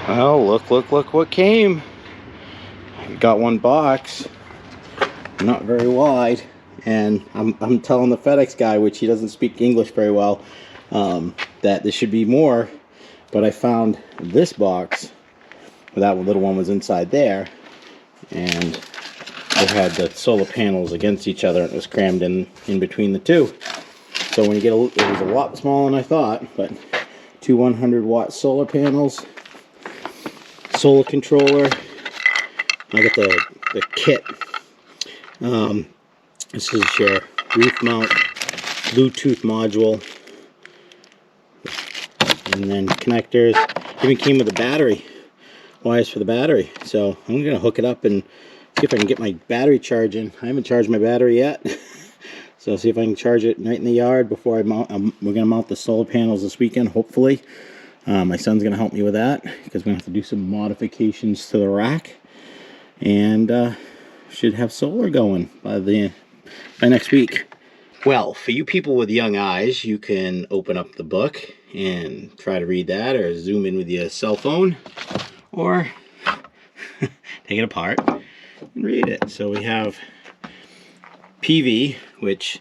Well, look what came. I got one box, not very wide, and I'm telling the FedEx guy, which he doesn't speak English very well, that there should be more, but I found this box. That little one was inside there, and it had the solar panels against each other, and it was crammed in between the two. So when you get it was a lot smaller than I thought, but two 100-watt solar panels, solar controller. I got the kit. This is your roof mount Bluetooth module, and then connectors. Even came with a battery, wires for the battery. So I'm gonna hook it up and see if I can get my battery charging. I haven't charged my battery yet. So see if I can charge it right in the yard before I mount. We're gonna mount the solar panels this weekend, hopefully. My son's gonna help me with that because we're gonna have to do some modifications to the rack, and should have solar going by next week. Well, for you people with young eyes, you can open up the book and try to read that, or zoom in with your cell phone, or take it apart and read it. So we have PV, which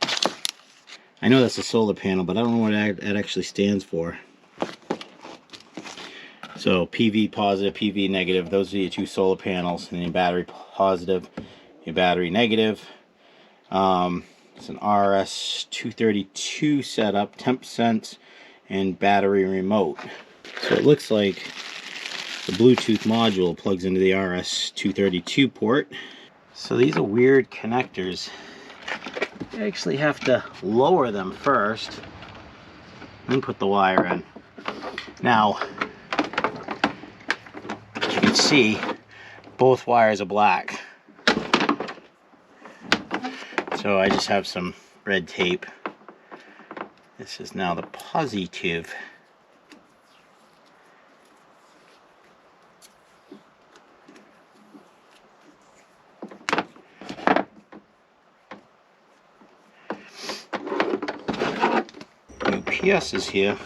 I know that's a solar panel, but I don't know what that actually stands for. So PV positive, PV negative, those are your two solar panels, and your battery positive, your battery negative. It's an RS-232 setup, temp sense, and battery remote. So it looks like the Bluetooth module plugs into the RS-232 port. So these are weird connectors. You actually have to lower them first, and put the wire in. Now, as you can see, both wires are black. So I just have some red tape. This is now the positive. UPS is here.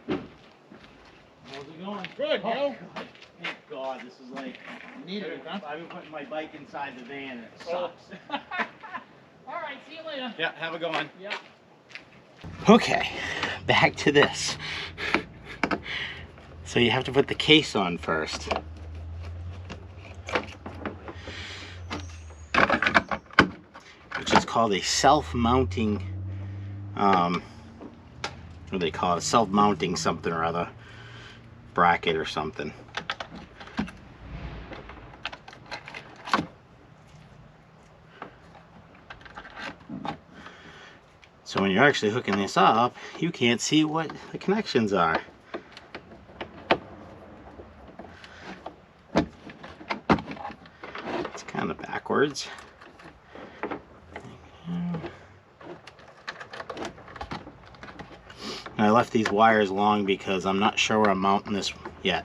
How's it going? Good, oh, yo. God. Thank God, this is like... Needed it, huh? I've been putting my bike inside the van and it sucks. Alright, see you later. Yeah, have a good one. Yeah. Okay, back to this. So you have to put the case on first. Which is called a self-mounting, what do they call it? Self-mounting something or other. Bracket or something. So when you're actually hooking this up, you can't see what the connections are. It's kind of backwards. And I left these wires long because I'm not sure where I'm mounting this yet.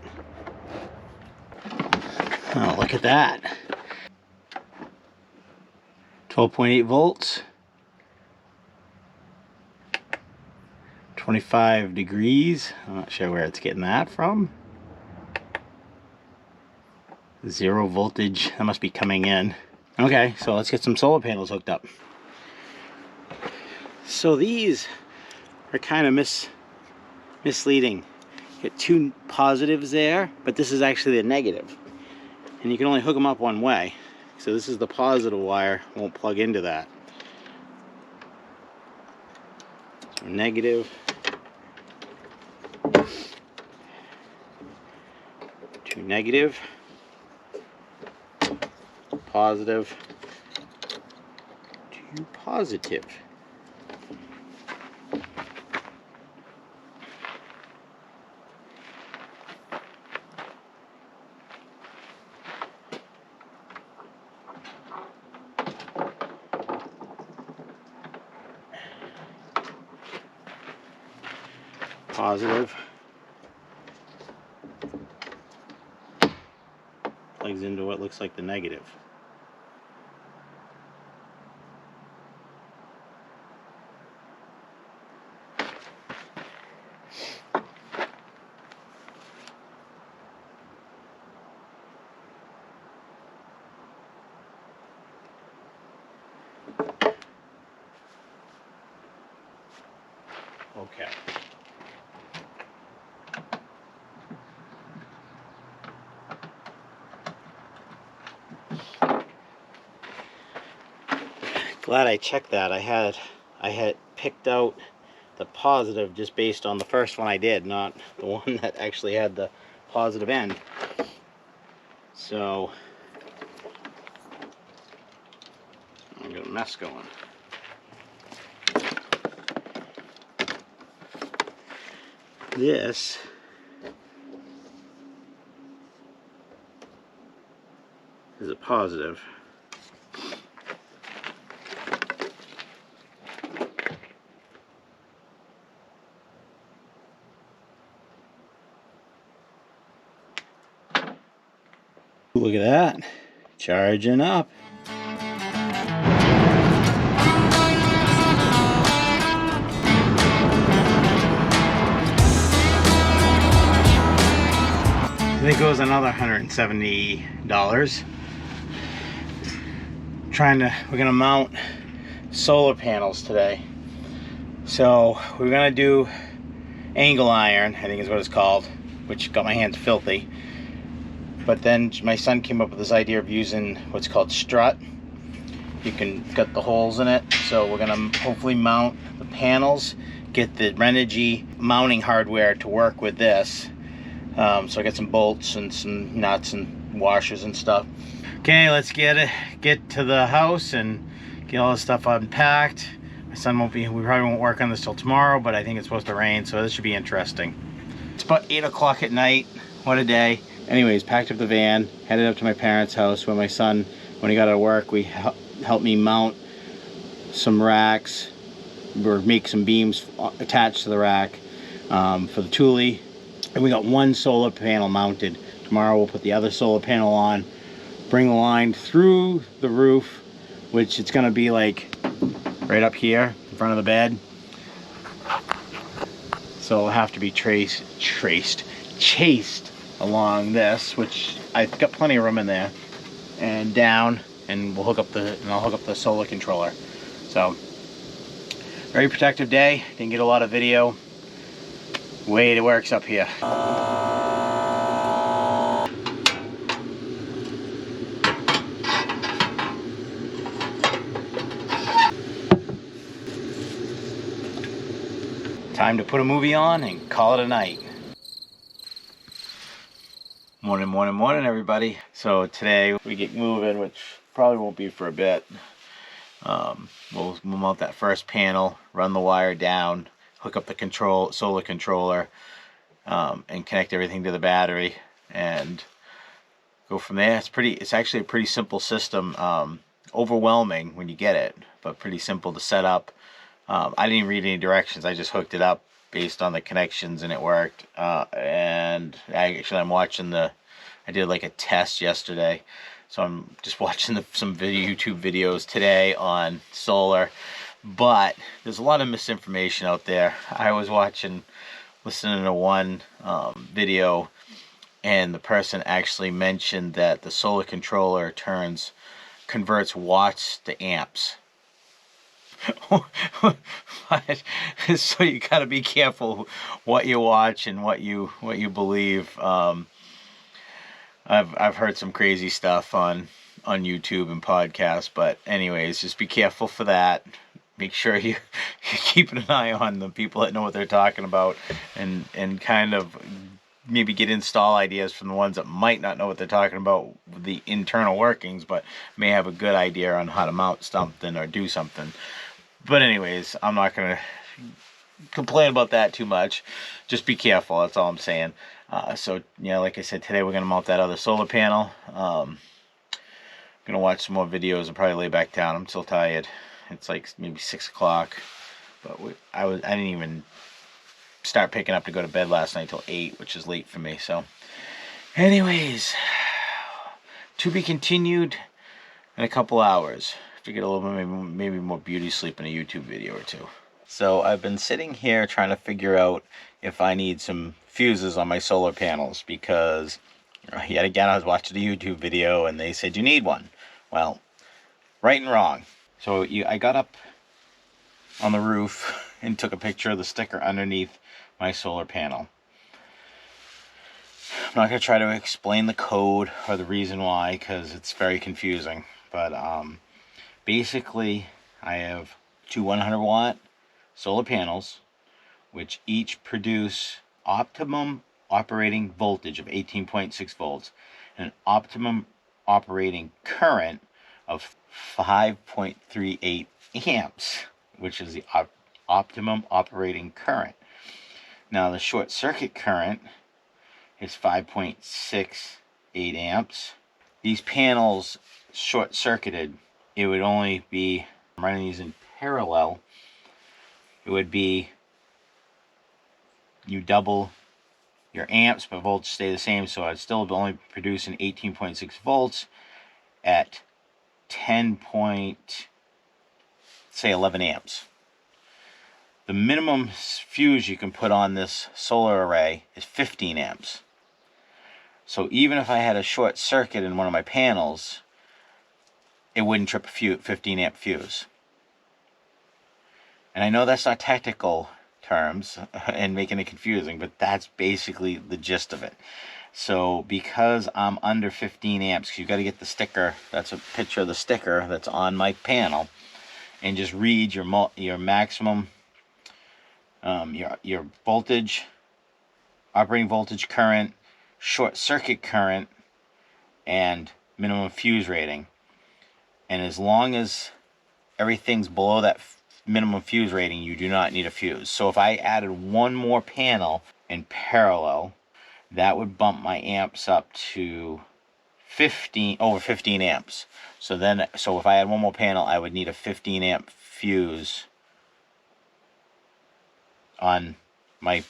Oh, look at that. 12.8 volts. 25 degrees. I'm not sure where it's getting that from. 0 voltage. That must be coming in. Okay, so let's get some solar panels hooked up. So these are kind of misleading. You get two positives there, but this is actually a negative. And you can only hook them up one way. So this is the positive wire, won't plug into that. So negative. To negative. Positive. To positive. Positive. Plugs into what looks like the negative. Okay. Glad I checked that. I had picked out the positive just based on the first one I did, not the one that actually had the positive end. So I got a mess going. This is a positive. Look at that, charging up. I think it goes another $170. We're gonna mount solar panels today. So we're gonna do angle iron, I think is what it's called, which got my hands filthy. But then my son came up with this idea of using what's called Strut. You can cut the holes in it. So we're gonna hopefully mount the panels, get the Renogy mounting hardware to work with this. So I got some bolts and some nuts and washers and stuff. Okay, let's get to the house and get all this stuff unpacked. My son we probably won't work on this till tomorrow, but I think it's supposed to rain, so this should be interesting. It's about 8 o'clock at night. What a day. Anyways, packed up the van, headed up to my parents' house where my son, when he got out of work, helped me mount some racks, or make some beams attached to the rack for the Thule. And we got one solar panel mounted. Tomorrow we'll put the other solar panel on, bring the line through the roof, which it's gonna be like right up here in front of the bed. So it'll have to be chased along this, which I've got plenty of room in there, and down, and I'll hook up the solar controller. So very protective day. Didn't get a lot of video. Way it works up here. Time to put a movie on and call it a night. Morning, everybody. So today we get moving, which probably won't be for a bit. We'll mount that first panel, run the wire down, hook up the solar controller, and connect everything to the battery, and go from there. It's actually a pretty simple system. Overwhelming when you get it, but pretty simple to set up. I didn't read any directions. I just hooked it up based on the connections, and it worked. And I'm watching I did like a test yesterday, so I'm just watching some YouTube videos today on solar. But there's a lot of misinformation out there. I was listening to one video, and the person actually mentioned that the solar controller converts watts to amps. So you got to be careful what you watch and what you believe. I've heard some crazy stuff on YouTube and podcasts, but anyways, just be careful for that. Make sure you're keeping an eye on the people that know what they're talking about, and kind of maybe get install ideas from the ones that might not know what they're talking about, the internal workings, but may have a good idea on how to mount something or do something. But anyways, I'm not going to complain about that too much. Just be careful, that's all I'm saying. So, yeah, like I said, today we're going to mount that other solar panel. I'm going to watch some more videos and probably lay back down. I'm still tired. It's like maybe 6 o'clock. But I didn't even start picking up to go to bed last night till 8, which is late for me. So, anyways, to be continued in a couple hours. To get a little bit maybe more beauty sleep in a YouTube video or two. So I've been sitting here trying to figure out if I need some fuses on my solar panels, because yet again I was watching a YouTube video and they said you need one. Well, right and wrong. So I got up on the roof and took a picture of the sticker underneath my solar panel. I'm not going to try to explain the code or the reason why, because it's very confusing. But basically, I have two 100-watt solar panels, which each produce optimum operating voltage of 18.6 volts and an optimum operating current of 5.38 amps, which is the optimum operating current. Now the short circuit current is 5.68 amps. These panels short circuited, it would only be, I'm running these in parallel, it would be, you double your amps but voltage stay the same, so I'd still only produce an 18.6 volts at 11 amps. The minimum fuse you can put on this solar array is 15 amps. So even if I had a short circuit in one of my panels, it wouldn't trip a 15 amp fuse. And I know that's not technical terms and making it confusing, but that's basically the gist of it. So because I'm under 15 amps, you've got to get the sticker, that's a picture of the sticker that's on my panel, and just read your maximum, your voltage, operating voltage current, short circuit current, and minimum fuse rating. And as long as everything's below that minimum fuse rating, you do not need a fuse. So if I added one more panel in parallel, that would bump my amps up to over 15 amps. So if I had one more panel, I would need a 15 amp fuse on my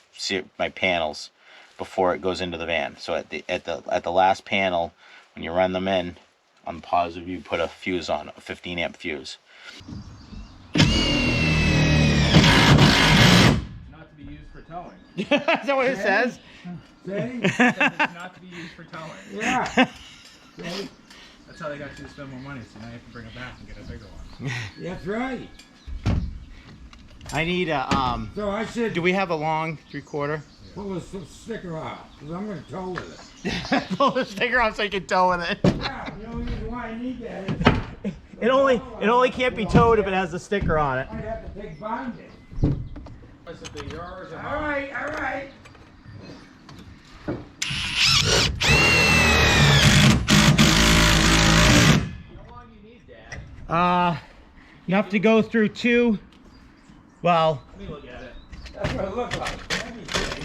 panels before it goes into the van. So at the last panel, when you run them in on the positive, you put a fuse on, a 15 amp fuse. Not to be used for towing. Is that what it says? It says it's not to be used for towing. Yeah. That's how they got you to spend more money, so now you have to bring it back and get a bigger one. That's right. I need a, So I said, do we have a long 3/4? pull the sticker off, because I'm going to tow with it. Pull the sticker off so you can tow with it. Yeah, the only reason why I need that is It only can't be towed if it has the sticker on it. I have to take binding. Is it yours or All right, all right. How long do you need, Dad? Enough to go through two. Well, Let me look at it. That's what it looks like. Everything.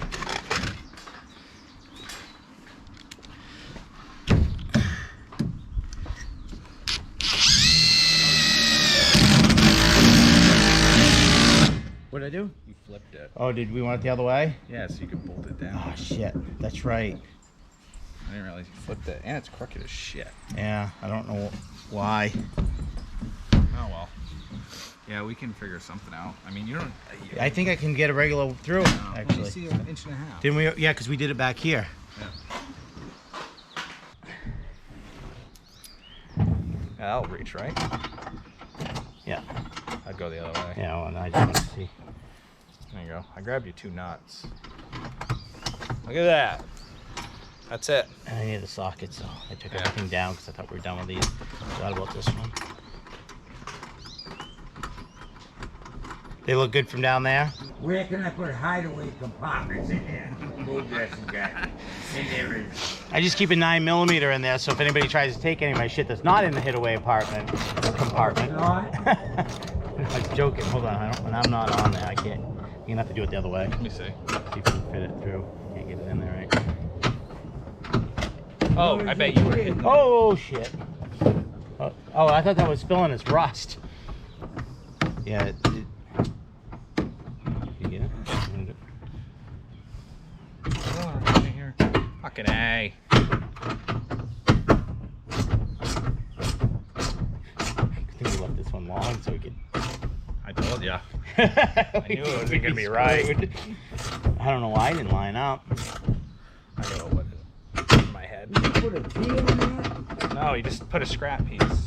what did I do? You flipped it. Oh, did we want it the other way? Yeah, so you can bolt it down. Oh shit, that's right. I didn't realize you flipped it. And it's crooked as shit. Yeah, I don't know why. Oh well. Yeah, we can figure something out. I mean, you don't. I think I can get a regular through, Let me actually. see an inch and a half. Didn't we? Yeah, because we did it back here. Yeah, that'll reach, right? Yeah. I'd go the other way. Yeah, well, I just want to see. There you go. I grabbed you 2 nuts. Look at that. That's it. And I need the socket, so I took Yeah. everything down because I thought we were done with these. Forgot about this one. They look good from down there. Where can I put hideaway compartments in there? Move this and that. In there is. I just keep a 9mm in there, so if anybody tries to take any of my shit that's not in the hitaway compartment. Not? I was joking. Hold on. When I'm not on there, I can't. You're gonna have to do it the other way. Let me see. See if you can fit it through. Can't get it in there, right? Oh, I bet you were hitting. Oh shit! Oh, I thought that was filling its rust. Yeah. You get it? Oh, in here. Fucking A. I think we left this one long so we could. I told ya. I knew it wasn't gonna be right. I don't know why I didn't line up. I gotta put it in my head. Put a T in there? No, you just put a scrap piece.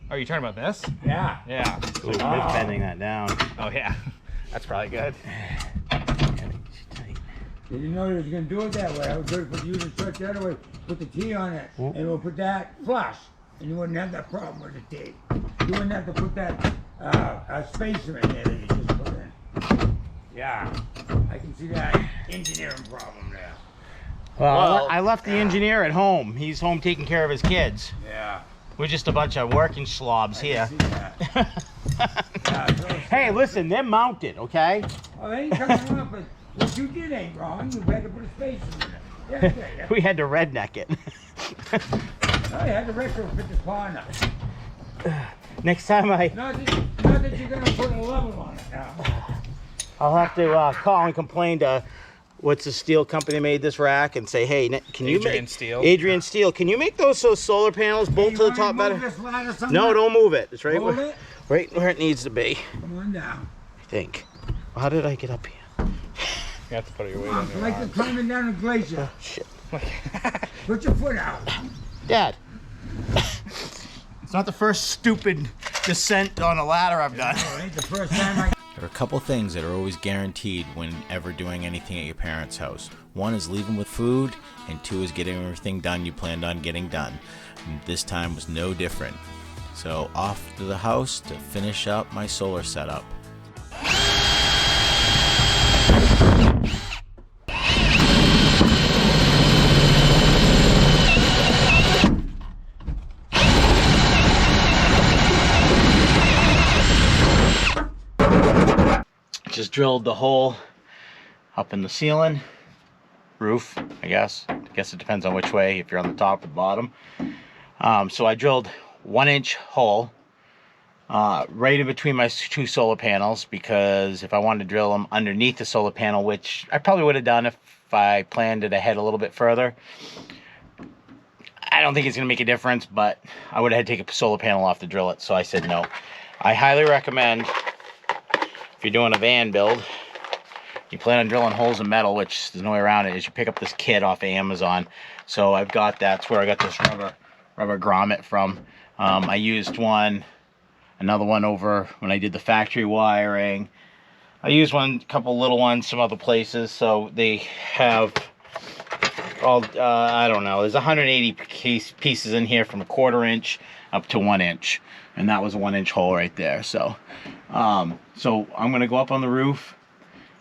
Oh, you talking about this? Yeah. Yeah. Ooh, it's bending that down. Oh yeah. That's probably good. Did you know you was gonna do it that way? I was going to use the Strut the other way, put the T on it, and we'll put that flush, and you wouldn't have that problem with the T. You wouldn't have to put that spacer in there that you just put in. Yeah, I can see that engineering problem there. Well, I left the engineer at home. He's home taking care of his kids. Yeah. We're just a bunch of working slobs here. I can see that. Hey, listen, they're mounted, okay? Oh, they ain't coming up, but what you did ain't wrong. You had to put a spacer in it. Yeah. We had to redneck it. Oh, you had to retrofit the corner. Next time Not that you're gonna put a level on it now. I'll have to call and complain to what's the steel company that made this rack and say, hey, can you Adrian make Steel. Adrian Steel? Can you make those solar panels bolt to the top better? No, don't move it. It's right Hold where, it. right where it needs to be. Come on down. I think. How did I get up here? You have to put your weight Come on on, your like arm. you're climbing down a glacier. Shit, Put your foot out. Dad. It's not the first stupid descent on a ladder I've done. Oh, it ain't the first time I. There are a couple things that are always guaranteed whenever doing anything at your parents' house. One is leaving with food, and two is getting everything done you planned on getting done. And this time was no different. So off to the house to finish up my solar setup. Just drilled the hole up in the ceiling, roof, I guess. I guess it depends on which way, if you're on the top or the bottom. So I drilled 1-inch hole right in between my two solar panels, because if I wanted to drill them underneath the solar panel, which I probably would have done if I planned it ahead a little bit further, I don't think it's going to make a difference, but I would have had to take a solar panel off to drill it, so I said no. I highly recommend, if you're doing a van build, you plan on drilling holes in metal, which there's no way around it, is you pick up this kit off of Amazon. So I've got that. That's where I got this rubber grommet from. I used another one over when I did the factory wiring. I used a couple little ones, some other places. So they have all, I don't know, there's 180 pieces in here from 1/4 inch up to 1 inch. And that was a 1-inch hole right there. So so I'm gonna go up on the roof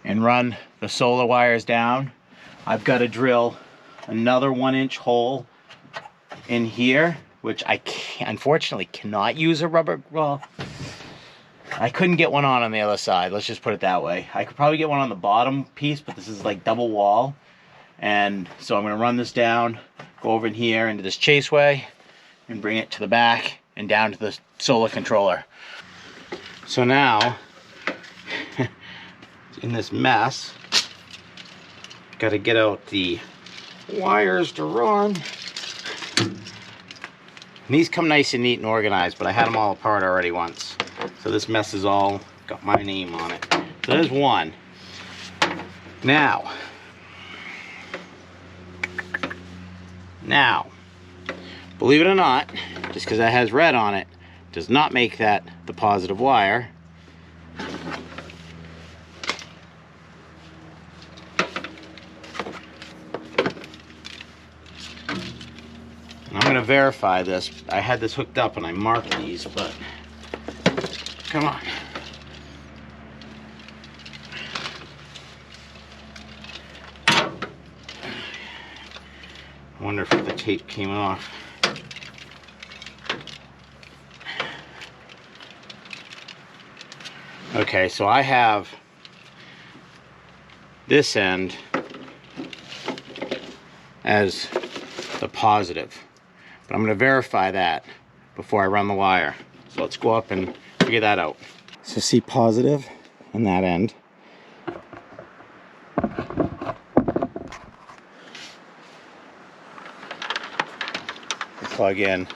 and run the solar wires down. I've got to drill another 1-inch hole in here, which I unfortunately cannot use a rubber, well, I couldn't get one on the other side, let's just put it that way. I could probably get one on the bottom piece, but this is like double wall. And so I'm gonna run this down, go over in here into this chaseway and bring it to the back and down to the solar controller. So now, in this mess, got to get out the wires to run. And these come nice and neat and organized, but I had them all apart already once. So this mess is all got my name on it. So there's one. Now, believe it or not, just because that has red on it, does not make that the positive wire. I'm going to verify this. I had this hooked up and I marked these, but come on. I wonder if the tape came off. Okay, so I have this end as the positive, but I'm going to verify that before I run the wire. So let's go up and figure that out. So see positive on that end. Plug in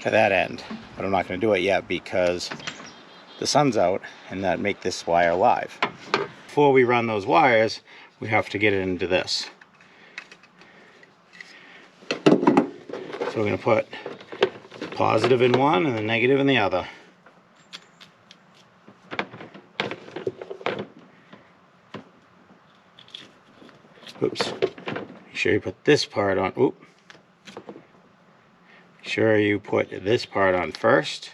to that end, but I'm not going to do it yet because the sun's out and that make this wire live. Before we run those wires, we have to get it into this. So we're going to put the positive in one and the negative in the other. Oops. Make sure you put this part on. Oop. Make sure you put this part on first.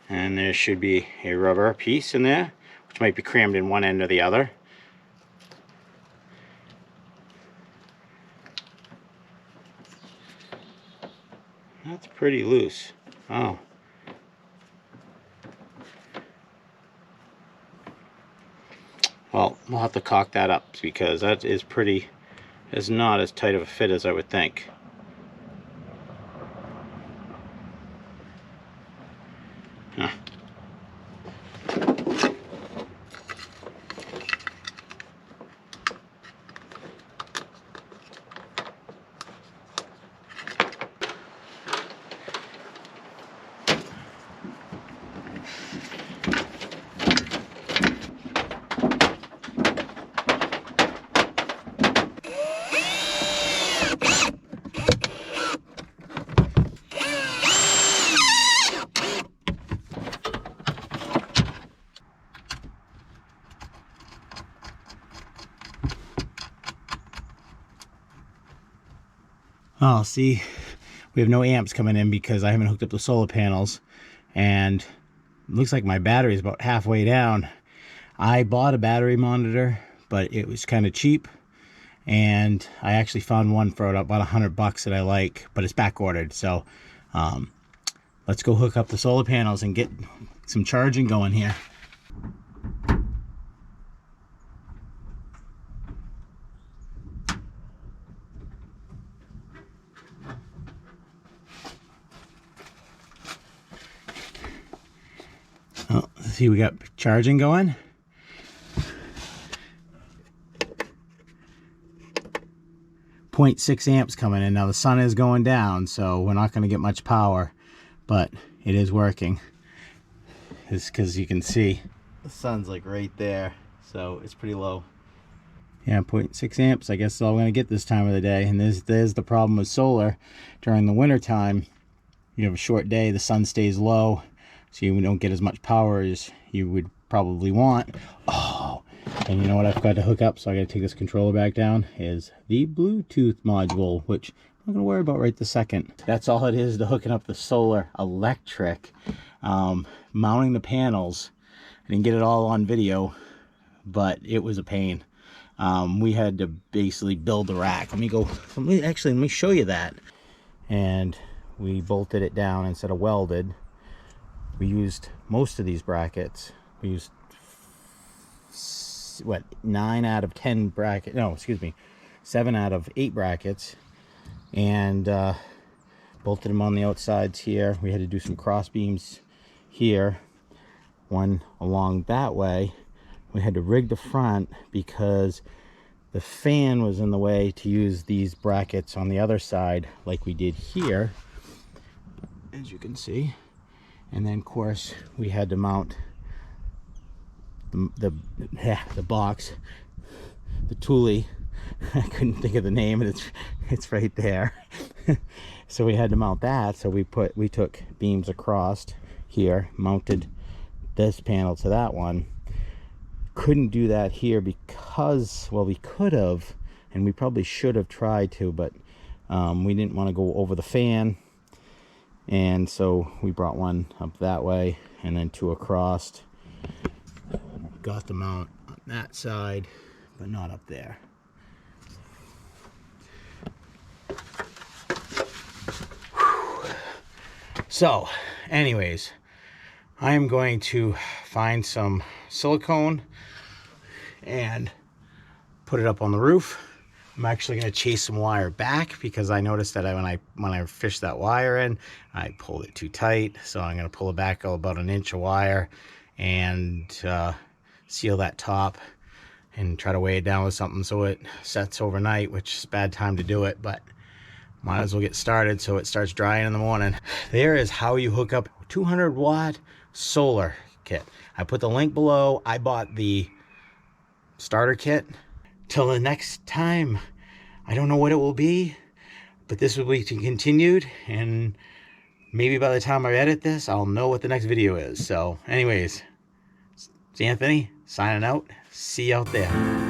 And there should be a rubber piece in there, which might be crammed in one end or the other. That's pretty loose. Oh. Well, we'll have to caulk that up because that is not as tight of a fit as I would think. Huh. Oh, see, we have no amps coming in because I haven't hooked up the solar panels, and it looks like my battery is about halfway down. I bought a battery monitor, but it was kind of cheap, and I actually found one for about $100 that I like, but it's back ordered. So let's go hook up the solar panels and get some charging going here. Oh, see, we got charging going. .6 amps coming in. Now the sun is going down, so we're not going to get much power, but it is working. It's because you can see the sun's like right there, so it's pretty low. Yeah, 0.6 amps, I guess, is all we're going to get this time of the day. And there's the problem with solar. During the winter time, you have a short day, the sun stays low, so you don't get as much power as you would probably want. Oh, and you know what I forgot to hook up, so I got to take this controller back down, is the Bluetooth module, which I'm not going to worry about right this second. That's all it is to hooking up the solar electric. Mounting the panels, I didn't get it all on video, but it was a pain. We had to basically build the rack. Let me show you that. And we bolted it down instead of welded. We used most of these brackets. We used what, 9 out of 10 brackets, no, excuse me, 7 out of 8 brackets, and bolted them on the outsides here. We had to do some cross beams here, one along that way. We had to rig the front because the fan was in the way to use these brackets on the other side like we did here, as you can see. And then of course we had to mount the box, the Thule. I couldn't think of the name, and it's right there. So we had to mount that. So we took beams across here, mounted this panel to that one. Couldn't do that here because, well, we could have, and we probably should have tried to, but we didn't want to go over the fan, and so we brought one up that way and then 2 across. Got the mount on that side, but not up there. So anyways, I am going to find some silicone and put it up on the roof. I'm actually going to chase some wire back because I noticed that when I fished that wire in, I pulled it too tight. So I'm going to pull it back about 1 inch of wire and seal that top and try to weigh it down with something so it sets overnight, which is a bad time to do it, but might as well get started so it starts drying in the morning. There is how you hook up 200-watt solar kit. I put the link below. I bought the starter kit. Till the next time, I don't know what it will be, but this will be continued, and maybe by the time I edit this, I'll know what the next video is. So anyways, it's Anthony signing out. See you out there.